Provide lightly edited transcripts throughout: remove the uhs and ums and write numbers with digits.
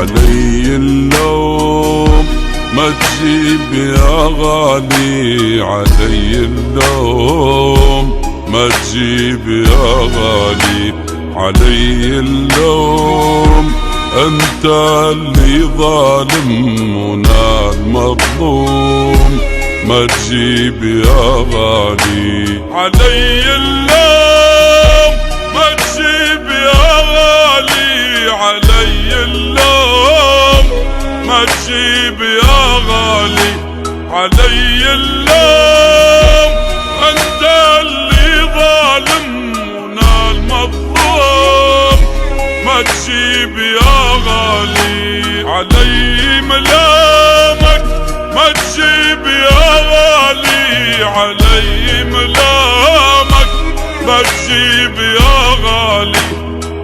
علي اللوم ما تجيب يا غالي، علي اللوم ما تجيب يا غالي، علي اللوم انت اللي ظالم وانا المظلوم، ما تجيب يا غالي، علي اللوم ما تجيب يا غالي، علي اللوم ما تجيب يا غالي، علي اللوم انت اللي ظالم وانا المظلوم، ما تجيب يا غالي، علي ملامك ما تجيب يا غالي، علي ملامك ما تجيب يا غالي،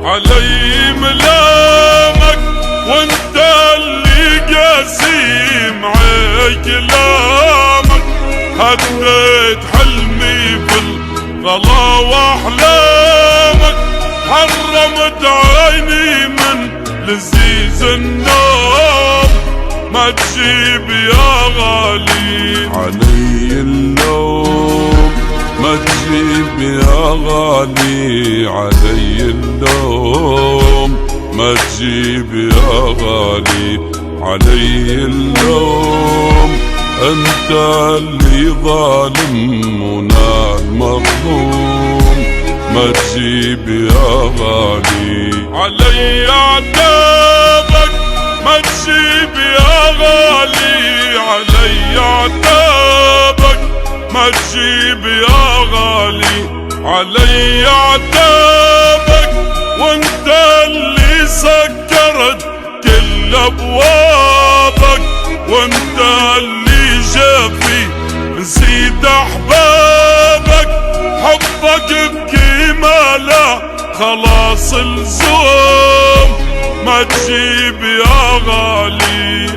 علي ملامك وانت اللي قاسي معي كلامك، هديت حلمي بالغلا واحلامك، حرمت عيني من لذيذ النوم، ما تجيب يا غالي، علي اللوم ما تجيب يا غالي، علي اللوم ما تجيب يا غالي، علي اللوم انت اللي ظالم وانا المظلوم، ما تجيب يا غالي، علي عتابك ما تجيب يا غالي، علي عتابك ما تجيب يا غالي، علي عتابك وانت اللي سكرت كل ابوابك، وانت اللي جافي نسيت احبابك، حبك بقيمة لا خلاص الزوم، ما تجيب يا غالي،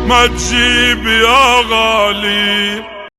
ما تجيب يا غالي.